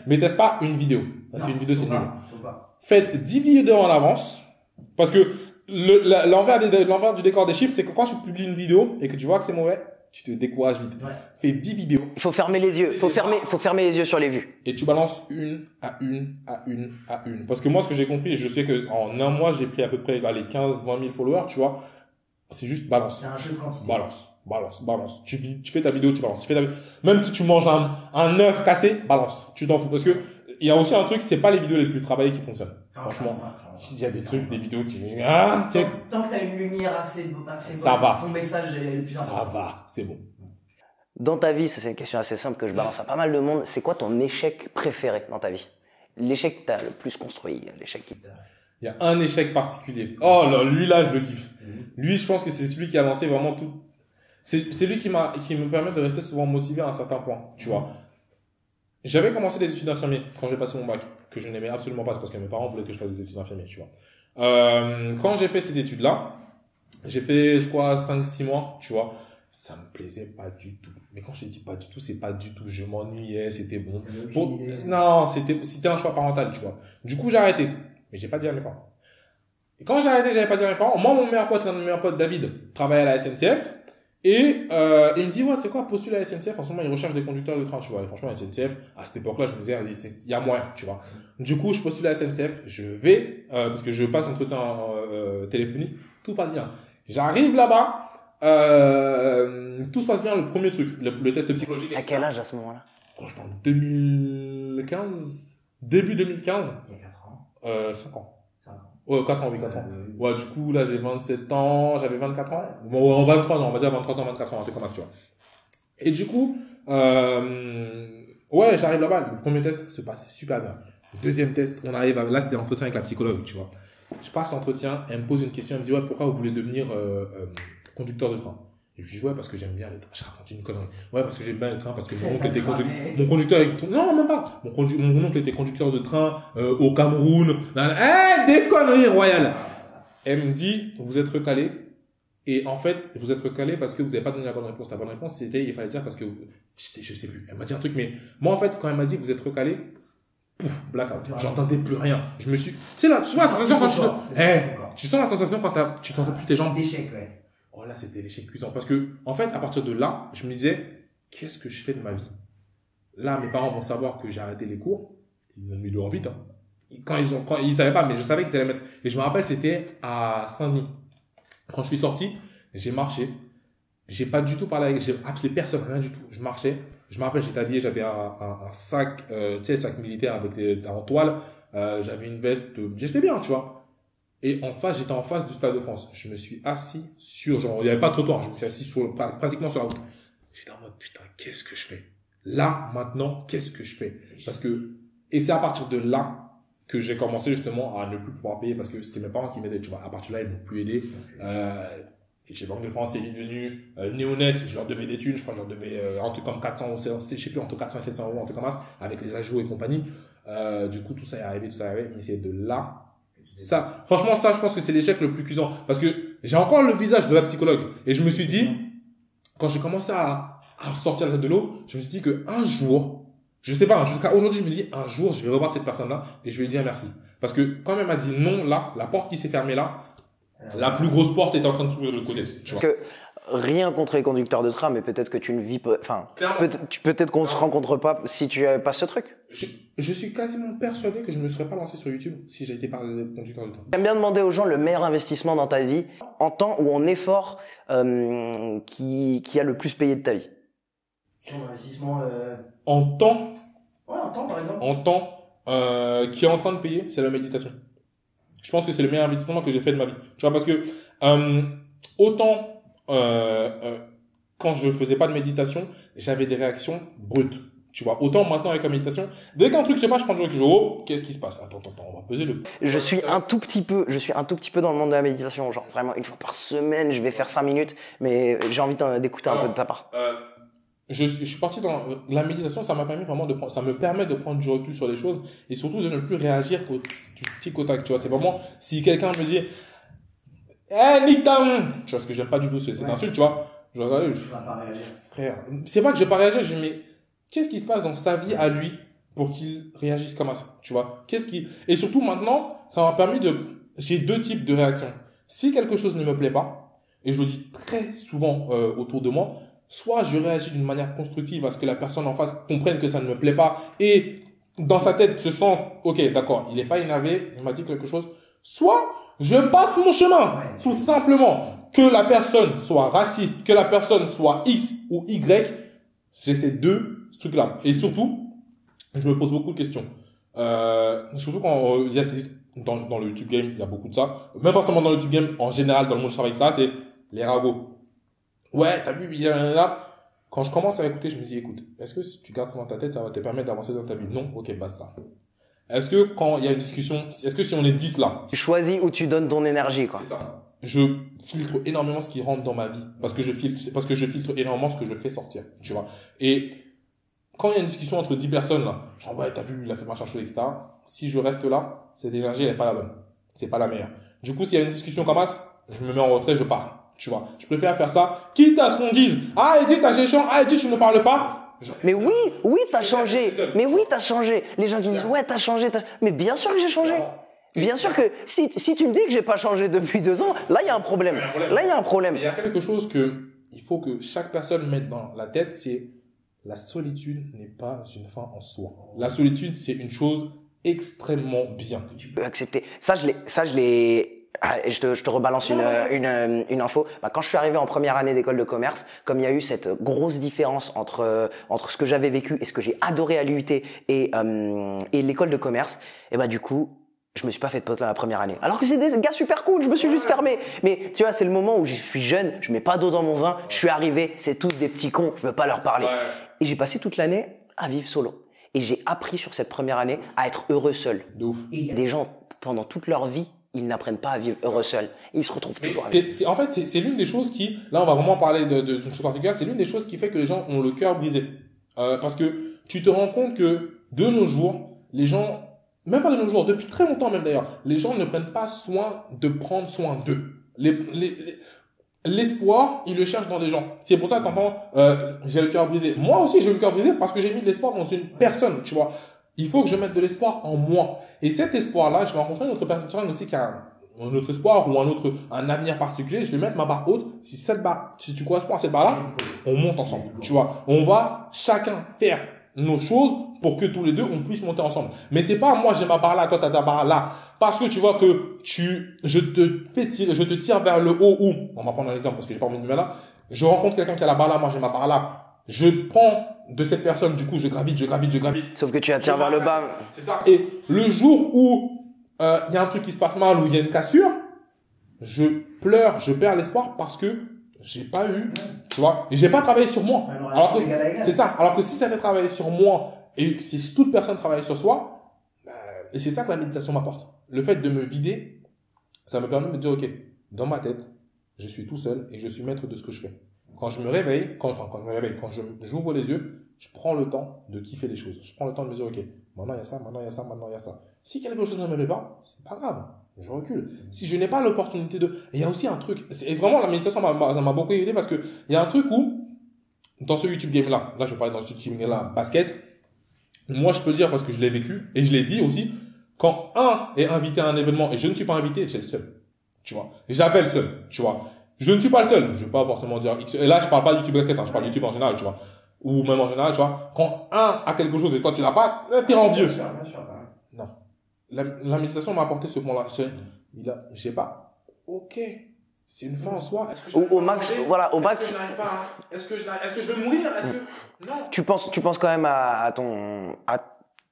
mais teste pas une vidéo. C'est une vidéo, c'est nul. Faites 10 vidéos en avance. Parce que l'envers du décor des chiffres, c'est que quand tu publies une vidéo et que tu vois que c'est mauvais, tu te décourages vite. Ouais. Fais 10 vidéos. Il faut fermer les yeux. Faut fermer les yeux sur les vues. Et tu balances une à une. Parce que moi, ce que j'ai compris, et je sais que en 1 mois, j'ai pris à peu près, 15, 20 000 followers, tu vois. C'est juste balance. C'est un jeu de quantité. Balance. Tu fais ta vidéo, tu balances. Même si tu manges un œuf cassé, balance. Tu t'en fous. Parce que, il y a aussi un truc, c'est pas les vidéos les plus travaillées qui fonctionnent. Franchement. Il y a des trucs, des vidéos qui, tant que t'as une lumière assez ça va. Ton message est le plus important. Ça va. C'est bon. Dans ta vie, ça c'est une question assez simple que je balance à pas mal de monde. C'est quoi ton échec préféré dans ta vie? L'échec qui t'a le plus construit, l'échec qui t'a... Il y a un échec particulier. Oh là, lui là, je le kiffe. Lui, je pense que c'est celui qui a lancé vraiment tout. C'est lui qui me permet de rester souvent motivé à un certain point, tu vois. J'avais commencé des études d'infirmier quand j'ai passé mon bac, que je n'aimais absolument pas, parce que mes parents voulaient que je fasse des études d'infirmier, tu vois. Quand j'ai fait ces études-là, j'ai fait, je crois, 5-6 mois, tu vois. Ça me plaisait pas du tout. Mais quand je te dis pas du tout, c'est pas du tout. Je m'ennuyais, c'était bon. Non, c'était un choix parental, tu vois. Du coup, j'ai arrêté. Mais j'ai pas dit à mes parents. Et quand j'ai arrêté, j'avais pas dit à mes parents. Moi, mon meilleur pote, David, travaillait à la SNCF. Et il me dit, ouais, tu sais quoi, postule à la SNCF. En ce moment, ils recherchent des conducteurs de train, tu vois. Et franchement, la SNCF, à cette époque-là, je me disais, vas-y, il y a moyen, tu vois. Du coup, je postule à la SNCF. Je vais, parce que je passe entretien téléphonique. Tout passe bien. J'arrive là-bas. Tout se passe bien, le premier truc, le test psychologique. À quel âge à ce moment-là? Je pense 2015, début 2015. Il y a 4 ans. 5 ans. 5 ans. Ouais, 4 ans, oui, 4 ans. Ouais, du coup, là, j'ai 27 ans, j'avais 24 ans. Bon, en 23 ans, on va dire 23 ans, 24 ans, un truc comme ça, tu vois. Et du coup, ouais, j'arrive là-bas, le premier test se passe super bien. Deuxième test, on arrive là, c'était l'entretien avec la psychologue, tu vois. Je passe l'entretien, elle me pose une question, elle me dit, ouais, pourquoi vous voulez devenir conducteur de train? Et je dis, ouais, parce que j'aime bien les trains. Je raconte une connerie. Ouais, parce que j'aime bien les trains, parce que mon oncle était conducteur non, même pas. Mon oncle était conducteur de train au Cameroun. Des conneries royales. Elle me dit, vous êtes recalé. Et en fait, vous êtes recalé parce que vous n'avez pas donné la bonne réponse. La bonne réponse, c'était, il fallait dire parce que, je sais plus. Elle m'a dit un truc, mais moi, en fait, quand elle m'a dit, vous êtes recalé, pouf, blackout. J'entendais plus rien. Je me suis, tu sais là, tu vois la sensation quand tu sens la sensation quand tu sens plus tes jambes. L'échec, ouais. Oh là, c'était l'échec cuisant. Parce que, en fait, à partir de là, je me disais, qu'est-ce que je fais de ma vie? Là, mes parents vont savoir que j'ai arrêté les cours. Ils m'ont mis dehors vite, hein. Quand ils savaient pas, mais je savais qu'ils allaient mettre. Et je me rappelle, c'était à Saint-Denis. Quand je suis sorti, j'ai marché. J'ai pas du tout parlé avec, j'ai appelé personne, rien du tout. Je marchais. Je me rappelle, j'étais habillé, j'avais un sac, tu sais, sac militaire avec en toile. J'avais une veste, j'étais bien, tu vois. Et en face, j'étais en face du Stade de France. Je me suis assis genre, il n'y avait pas de trottoir. Je me suis assis pratiquement sur la route. J'étais en mode, putain, qu'est-ce que je fais? Là, maintenant, qu'est-ce que je fais? Et c'est à partir de là que j'ai commencé justement à ne plus pouvoir payer parce que c'était mes parents qui m'aidaient, tu vois. À partir de là, ils m'ont plus aidé. Chez Banque de France, c'est vite devenu Néonès, je leur devais des thunes, je crois que je leur devais un truc comme 400, je sais plus, entre 400 et 700 euros, un truc comme ça, avec les ajouts et compagnie. Du coup, tout ça est arrivé, mais c'est de là. Ça, franchement, ça, je pense que c'est l'échec le plus cuisant. Parce que j'ai encore le visage de la psychologue. Et je me suis dit, quand j'ai commencé à sortir la tête de l'eau, je me suis dit que un jour, je sais pas, jusqu'à aujourd'hui, je me dis, un jour, je vais revoir cette personne-là et je vais lui dire merci. Parce que quand elle m'a dit non, là, la porte qui s'est fermée là, la plus grosse porte est en train de s'ouvrir de l'autre côté. Tu vois. Parce que rien contre les conducteurs de train, mais peut-être que tu ne vis pas, enfin, peut-être qu'on se rencontre pas si tu avais pas ce truc. Je suis quasiment persuadé que je ne me serais pas lancé sur YouTube si j'avais été par conducteur de train. J'aime bien demander aux gens le meilleur investissement dans ta vie, en temps ou en effort, qui a le plus payé de ta vie. Ton investissement. En temps. Ouais, en temps par exemple. En temps, qui est en train de payer, c'est la méditation. Je pense que c'est le meilleur investissement que j'ai fait de ma vie. Tu vois, parce que autant quand je faisais pas de méditation, j'avais des réactions brutes. Tu vois, autant maintenant avec la méditation, dès qu'un truc se passe, je prends du recul. Oh, qu'est-ce qui se passe? Attends, on va peser le. Je suis un tout petit peu dans le monde de la méditation. Genre vraiment une fois par semaine, je vais faire 5 minutes, mais j'ai envie d'écouter un peu de ta part. Je suis parti dans la méditation, ça m'a permis vraiment ça me permet de prendre du recul sur les choses et surtout de ne plus réagir du tic au tac, tu vois. C'est vraiment, si quelqu'un me dit, nique ta mère, tu vois, ce que j'aime pas du tout, c'est cette insulte, tu vois. Je regarde, frère, c'est pas que je vais pas réagir, mais qu'est-ce qui se passe dans sa vie à lui pour qu'il réagisse comme ça, tu vois? Et surtout maintenant, ça m'a permis j'ai deux types de réactions. Si quelque chose ne me plaît pas, et je le dis très souvent autour de moi, soit je réagis d'une manière constructive à ce que la personne en face comprenne que ça ne me plaît pas et dans sa tête se sent, ok, d'accord, il est pas énervé, il m'a dit quelque chose. Soit je passe mon chemin, tout simplement. Que la personne soit raciste, que la personne soit X ou Y, j'ai ces deux trucs-là. Et surtout, je me pose beaucoup de questions. Surtout quand il y a dans le YouTube game, il y a beaucoup de ça. Même pas seulement dans le YouTube game, en général, dans le monde du travail, ça, c'est les ragots. Ouais, t'as vu, là. Quand je commence à écouter, je me dis, écoute, est-ce que si tu gardes ça dans ta tête, ça va te permettre d'avancer dans ta vie? Non? Ok, basta. Est-ce que quand il y a une discussion, est-ce que si on est 10 là? Tu choisis où tu donnes ton énergie, quoi. C'est ça. Je filtre énormément ce qui rentre dans ma vie. Parce que je filtre énormément ce que je fais sortir. Tu vois. Et quand il y a une discussion entre 10 personnes là, genre, ouais, t'as vu, il a fait machin chose, etc. Si je reste là, cette énergie, elle est pas la bonne. C'est pas la meilleure. Du coup, s'il y a une discussion comme ça, je me mets en retrait, je pars. Tu vois, je préfère faire ça, quitte à ce qu'on dise, ah, Edith, t'as changé, ah, Edith, tu ne parles pas. Mais oui, t'as changé. Mais oui, t'as changé. Les gens qui disent, ouais, t'as changé. Mais bien sûr que j'ai changé. Bien sûr que si tu me dis que j'ai pas changé depuis 2 ans, là, il y a un problème. Là, il y a un problème. Il y a quelque chose il faut que chaque personne mette dans la tête, c'est la solitude n'est pas une fin en soi. La solitude, c'est une chose extrêmement bien. Tu peux accepter. Ça, je l'ai. Je te rebalance une info. Quand je suis arrivé en première année d'école de commerce, comme il y a eu cette grosse différence entre ce que j'avais vécu et ce que j'ai adoré à l'UT et l'école de commerce, et du coup, je me suis pas fait de pote la première année. Alors que c'est des gars super cool, je me suis juste fermé. Mais tu vois, c'est le moment où je suis jeune, je mets pas d'eau dans mon vin, je suis arrivé, c'est tous des petits cons, je veux pas leur parler. Et j'ai passé toute l'année à vivre solo. Et j'ai appris sur cette première année à être heureux seul. De ouf. Il y a des gens, pendant toute leur vie, ils n'apprennent pas à vivre heureux seuls. Ils se retrouvent toujours En fait, c'est l'une des choses qui, là, on va vraiment parler d'une chose particulière, c'est l'une des choses qui fait que les gens ont le cœur brisé. Parce que tu te rends compte que, de nos jours, les gens, même pas de nos jours, depuis très longtemps même d'ailleurs, les gens ne prennent pas soin de prendre soin d'eux. L'espoir, ils le cherchent dans les gens. C'est pour ça que t'entends, j'ai le cœur brisé. Moi aussi, j'ai le cœur brisé parce que j'ai mis de l'espoir dans une personne, tu vois. Il faut que je mette de l'espoir en moi. Et cet espoir-là, je vais rencontrer une autre personne aussi qui a un autre espoir ou un avenir particulier. Je vais mettre ma barre haute. Si tu corresponds à cette barre-là, on monte ensemble. Tu vois. On va chacun faire nos choses pour que tous les deux, on puisse monter ensemble. Mais c'est pas moi, j'ai ma barre là, toi, t'as ta barre là. Parce que tu vois que je te tire vers le haut ou, on va prendre un exemple parce que j'ai pas envie de me mettre là. Je rencontre quelqu'un qui a la barre là, moi j'ai ma barre là. Je prends de cette personne, du coup, je gravite. Sauf que tu attires vers le bas. C'est ça. Et le jour où il y a un truc qui se passe mal ou il y a une cassure, je pleure, je perds l'espoir parce que j'ai pas eu, tu vois, et j'ai pas travaillé sur moi. Alors que c'est ça. Alors que si j'avais travaillé sur moi et si toute personne travaille sur soi, et c'est ça que la méditation m'apporte. Le fait de me vider, ça me permet de me dire, ok, dans ma tête, je suis tout seul et je suis maître de ce que je fais. Quand je me réveille, quand j'ouvre les yeux, je prends le temps de kiffer les choses. Je prends le temps de me dire, ok, maintenant il y a ça, maintenant il y a ça, maintenant il y a ça. Si quelque chose ne me plaît pas, c'est pas grave. Je recule. Si je n'ai pas l'opportunité de... Et il y a aussi un truc, et vraiment la méditation m'a beaucoup aidé parce que il y a un truc où, dans ce YouTube game là je vais parler dans ce YouTube game là, basket, moi je peux dire parce que je l'ai vécu, et je l'ai dit aussi, quand un est invité à un événement et je ne suis pas invité, j'ai le seul. Tu vois. J'avais le seul, tu vois. Je ne suis pas le seul. Je vais pas forcément dire X. Et là, je parle pas du YouTube basket, je parle du YouTube en général, tu vois. Ou même en général, tu vois. Quand un a quelque chose et toi tu l'as pas, t'es envieux. Bien sûr, Non. La méditation m'a apporté ce point-là. Je sais pas. Ok. C'est une fin en soi. Au max, voilà, au max. Est-ce que je vais mourir? Non. Tu penses quand même à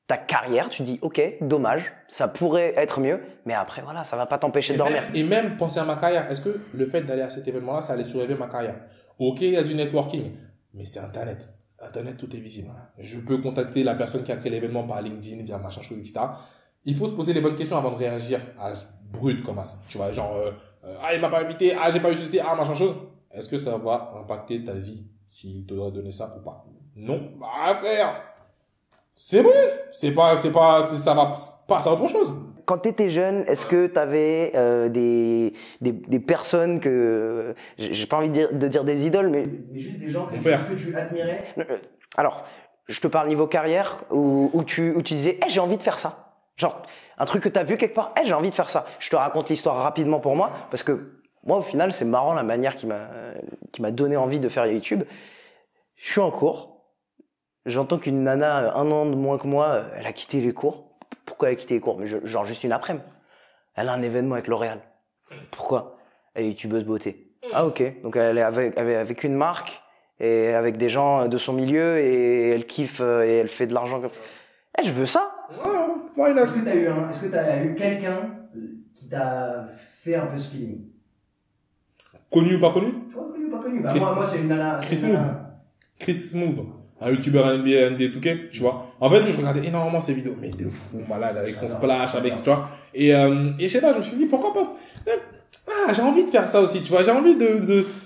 ta carrière, tu dis, ok, dommage, ça pourrait être mieux, mais après, voilà, ça va pas t'empêcher de dormir. Et même penser à ma carrière. Est-ce que le fait d'aller à cet événement-là, ça allait surélever ma carrière? Ok, il y a du networking, mais c'est Internet. Internet, tout est visible. Je peux contacter la personne qui a créé l'événement par LinkedIn, via machin chose, etc. Il faut se poser les bonnes questions avant de réagir à brut comme ça. Tu vois, genre, il m'a pas invité, j'ai pas eu ceci, machin chose. Est-ce que ça va impacter ta vie s'il te doit donner ça ou pas? Non. Bah, frère, c'est bon. Ça va passer à autre chose. Quand tu étais jeune, est-ce que tu avais des personnes que j'ai pas envie de dire des idoles, mais juste des gens que tu admirais. Alors, je te parle niveau carrière où tu disais, j'ai envie de faire ça. Genre un truc que tu as vu quelque part, j'ai envie de faire ça. Je te raconte l'histoire rapidement pour moi parce que moi au final, c'est marrant la manière qui m'a donné envie de faire YouTube. Je suis en cours, j'entends qu'une nana 1 an de moins que moi, elle a quitté les cours. Pourquoi elle a quitté les cours? Mais genre juste une après-midi. Elle a un événement avec L'Oréal. Pourquoi? Elle est youtubeuse beauté. Ah ok. Donc elle est avec une marque et avec des gens de son milieu et elle kiffe et elle fait de l'argent comme ça. Je veux ça. Est-ce que t'as eu quelqu'un qui t'a fait un peu ce feeling? Connu ou pas connu? Tu vois, connu ou pas connu? Bah, moi, c'est une nana. Chris Smooth. Un youtubeur NBA 2K, tu vois. En fait, lui, je regardais énormément ses vidéos. Mais de fou, malade, avec son splash, avec, tu vois. Et je sais pas, je me suis dit, pourquoi pas? J'ai envie de faire ça aussi, tu vois. J'ai envie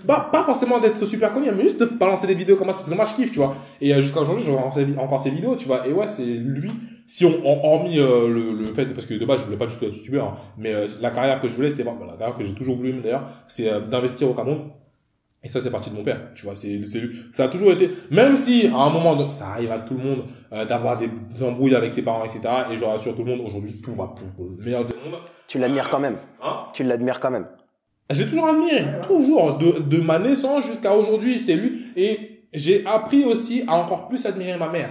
pas forcément d'être super connu, mais juste de balancer des vidéos comme ça, parce que moi, je kiffe, tu vois. Et jusqu'à aujourd'hui, je regarde encore ses vidéos, tu vois. Et ouais, c'est lui. Si hormis le fait, parce que de base, je voulais pas du tout être youtubeur, hein, mais la carrière que je voulais, c'était la carrière que j'ai toujours voulu, d'ailleurs, c'est d'investir au Cameroun. Et ça, c'est parti de mon père, tu vois. Ça a toujours été, même si, à un moment, donc, ça arrive à tout le monde, d'avoir des embrouilles avec ses parents, etc. Et je rassure tout le monde, aujourd'hui, tout va pour le meilleur du monde. Tu l'admires quand même. Hein? Tu l'admires quand même. Je l'ai toujours admiré. Toujours. De ma naissance jusqu'à aujourd'hui, c'était lui. Et j'ai appris aussi à encore plus admirer ma mère.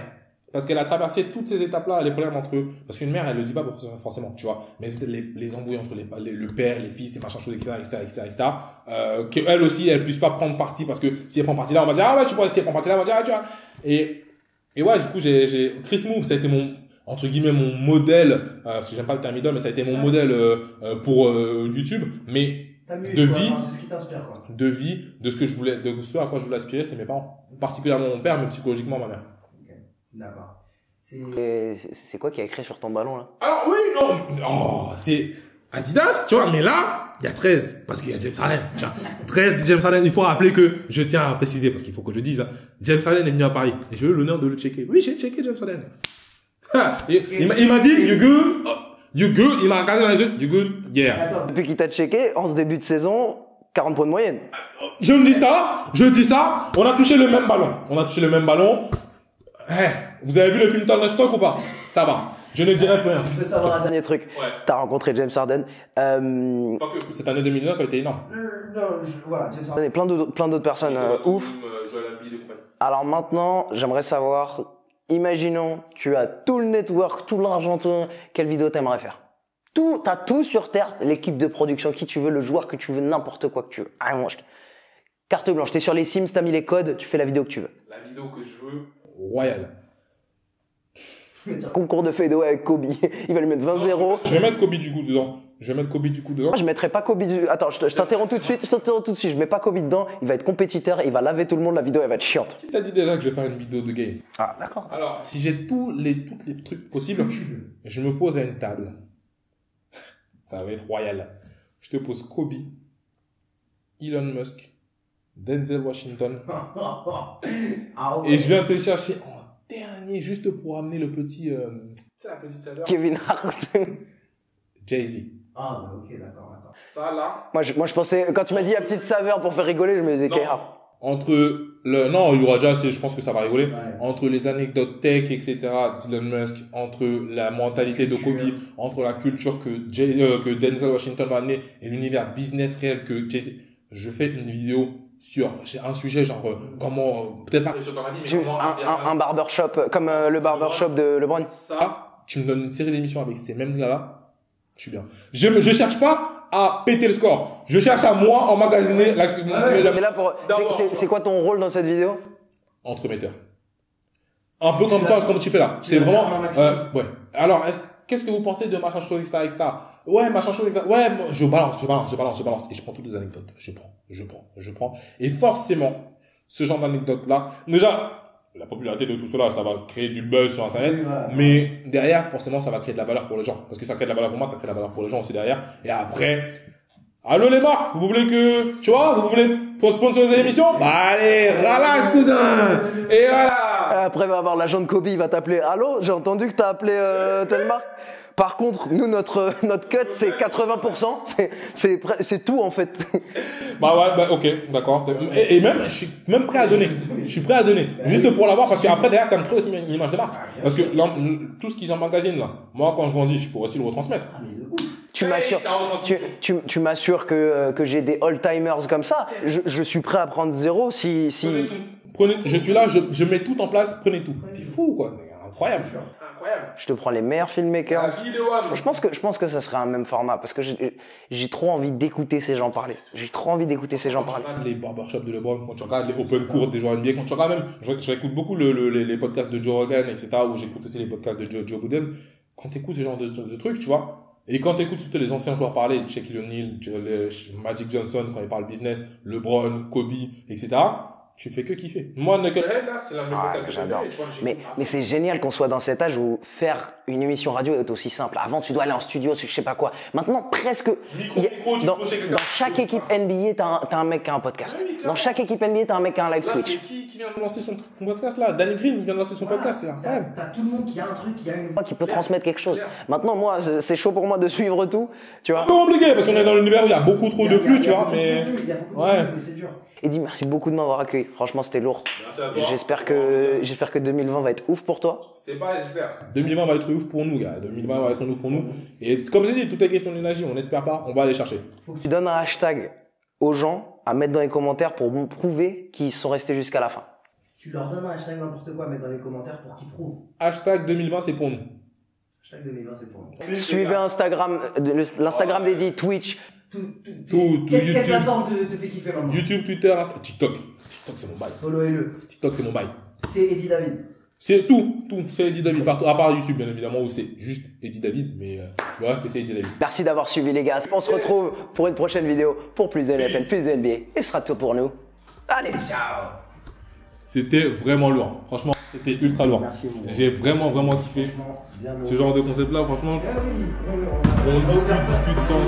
Parce qu'elle a traversé toutes ces étapes-là, les problèmes entre eux. Parce qu'une mère, elle le dit pas forcément, tu vois. Mais c'était les embrouilles entre le père, les fils, les machins choses, etc. Qu'elle aussi, elle puisse pas prendre parti parce que si elle prend parti là, on va dire, ouais, tu pourrais, si elle prend parti là, on va dire, tu vois. Et ouais, du coup, Chris Smooth, ça a été entre guillemets, mon modèle, parce que j'aime pas le terme idole, mais ça a été mon modèle, pour, YouTube. Mais, de vie, c'est ce qui t'inspire, quoi. De vie, de ce à quoi je voulais aspirer, c'est mes parents. Particulièrement mon père, mais psychologiquement ma mère. D'accord. C'est quoi qui a écrit sur ton ballon là? Alors oui, non, oh, c'est Adidas, tu vois, mais là, il y a 13, parce qu'il y a James Harden. 13 James Harden, il faut rappeler que, je tiens à préciser, parce qu'il faut que je dise, hein, James Harden est venu à Paris, et j'ai eu l'honneur de le checker. Oui, j'ai checké James Harden. Il m'a dit, you good? You good? Il m'a regardé dans les yeux, you good? Yeah. Attends, Depuis qu'il t'a checké, en ce début de saison, 40 points de moyenne. Je dis ça, on a touché le même ballon. Vous avez vu le film Thunderstruck ou pas? Ça va. Je ne dirai plus rien. je veux savoir un Dernier truc, Ouais. t'as rencontré James Harden. Cette année 2009 a été énorme. voilà, James Harden. Et plein d'autres personnes ouf. Alors maintenant, j'aimerais savoir, imaginons, tu as tout le network, tout l'argent, quelle vidéo t'aimerais faire? T'as tout sur terre, l'équipe de production, qui tu veux, le joueur que tu veux, n'importe quoi que tu veux. Ah, moi, carte blanche, t'es sur les Sims, t'as mis les codes, tu fais la vidéo que tu veux. La vidéo que je veux, royale. Concours de fadeaway avec Kobe, il va lui mettre 20-0. Je vais mettre Kobe du coup dedans. Moi, je mettrais pas Kobe Attends, je t'interromps tout de suite, je mets pas Kobe dedans, il va être compétiteur, il va laver tout le monde, la vidéo, elle va être chiante. Qui t'a dit déjà que je vais faire une vidéo de game? Ah, d'accord. Alors, si j'ai tous les trucs possibles, je me pose à une table. Ça va être royal. Je te pose Kobe, Elon Musk, Denzel Washington, Ah ouais. et je viens te chercher en dernier, juste pour amener le petit, la petite saveur. Kevin Hart. Jay-Z. Ah, bah ok, d'accord. Ça là. moi, je pensais, quand tu m'as dit la petite saveur pour faire rigoler, je me disais Non. Kevin Hart. Non, il y aura déjà assez, je pense que ça va rigoler. Ouais. Entre les anecdotes tech, etc., d'Elon Musk, entre la mentalité de Kobe, entre la culture que Denzel Washington va amener et l'univers business réel que Jay-Z. Je fais une vidéo sur un sujet genre comment, peut-être pas sur ton avis, mais comment Un barbershop, comme le barbershop de LeBron. ça, tu me donnes une série d'émissions avec ces mêmes gars-là, je suis bien. Je cherche pas à péter le score. Je cherche à moi emmagasiner Mais là, c'est quoi ton rôle dans cette vidéo? entremetteur. Un peu comme tu fais là. C'est vas vraiment, faire un maximum. ouais. Alors, qu'est-ce que vous pensez de machin chose, etc., Ouais, machin chose, etc. Ouais, moi, je balance. Et je prends toutes les anecdotes. Je prends. Et forcément, ce genre d'anecdote-là, déjà, la popularité de tout cela, ça va créer du buzz sur Internet. Oui, voilà. Mais derrière, forcément, ça va créer de la valeur pour les gens. Parce que ça crée de la valeur pour moi, ça crée de la valeur pour les gens aussi derrière. Et après, allô les marques, vous voulez que, tu vois, vous voulez sponsoriser l'émission? Bah allez, relax, cousin! Et voilà! Après, il va avoir l'agent de Kobe, il va t'appeler. Allô, j'ai entendu que t'as appelé telle marque. Par contre, nous, notre cut, c'est 80%. C'est tout, en fait. Bah ouais, bah ok, d'accord. Et même, je suis même prêt à donner. Juste pour l'avoir, parce qu'après, derrière, ça me crée aussi une image de marque. Parce que là, tout ce qu'ils emmagasinent là, moi, quand je grandis, je pourrais aussi le retransmettre. Ah, mais de ouf. Tu m'assures que j'ai des all-timers comme ça. Je suis prêt à prendre 0 si... Prenez, je suis là, je mets tout en place, prenez tout. T'es fou, quoi. Incroyable. Je te prends les meilleurs filmmakers. Je pense que ça serait un même format parce que j'ai trop envie d'écouter ces gens parler. Quand tu regardes les barbershops de LeBron, quand tu regardes les open court des joueurs NBA, quand tu regardes même, j'écoute beaucoup les podcasts de Joe Rogan, etc., ou j'écoute aussi les podcasts de Joe Budden. Quand tu écoutes ce genre de trucs, tu vois, et quand tu écoutes surtout les anciens joueurs parler, Shaquille O'Neal, Magic Johnson, quand il parle business, LeBron, Kobe, etc., tu fais que kiffer. Moi, Knucklehead, là, c'est la même podcast que j'adore. j'ai Mais c'est génial qu'on soit dans cet âge où faire une émission radio est aussi simple. Avant, tu dois aller en studio, je sais pas quoi. Maintenant, presque, dans chaque équipe NBA, t'as un mec qui a un podcast. Dans chaque équipe NBA, t'as un mec qui a un live Twitch. Qui vient de lancer son podcast, là? Danny Green, il vient de lancer son podcast, c'est incroyable. T'as tout le monde qui a un truc, qui a une voix. Qui peut transmettre quelque chose. Maintenant, moi, c'est chaud pour moi de suivre tout, tu vois. Un peu compliqué, parce qu'on est dans l'univers où il y a beaucoup trop de flux, tu vois, mais... Il y a beaucoup de Ouais. flux, mais c'est dur. Eddie, merci beaucoup de m'avoir accueilli. Franchement, c'était lourd. Merci à toi. J'espère que 2020 va être ouf pour toi. C'est pas, j'espère. 2020 va être ouf pour nous, gars. 2020 va être ouf pour nous. Et comme j'ai dit, tout est question d'énergie. On n'espère pas, on va aller chercher. Tu donnes un hashtag aux gens à mettre dans les commentaires pour me prouver qu'ils sont restés jusqu'à la fin. Tu leur donnes un hashtag n'importe quoi à mettre dans les commentaires pour qu'ils prouvent. Hashtag 2020, c'est pour nous. Hashtag 2020, c'est pour nous. Suivez Instagram, l'Instagram d'Eddie, Twitch. Quelle YouTube. plateforme te fait kiffer maintenant? YouTube, Twitter, Insta, TikTok. TikTok, c'est mon bail. Followez-le. TikTok, c'est mon bail. C'est Eddie David. C'est tout. C'est Eddie David partout. À part YouTube, bien évidemment, où c'est juste Eddie David. Mais le reste, c'est Eddie David. Merci d'avoir suivi les gars. On se retrouve pour une prochaine vidéo pour plus de NFL, plus de NBA. Et ce sera tout pour nous. Allez, Ciao. c'était vraiment lourd. Franchement, c'était ultra lourd. Merci. J'ai vraiment kiffé. Franchement, bien Ce genre de concept-là, franchement, Ah oui, on discute sans,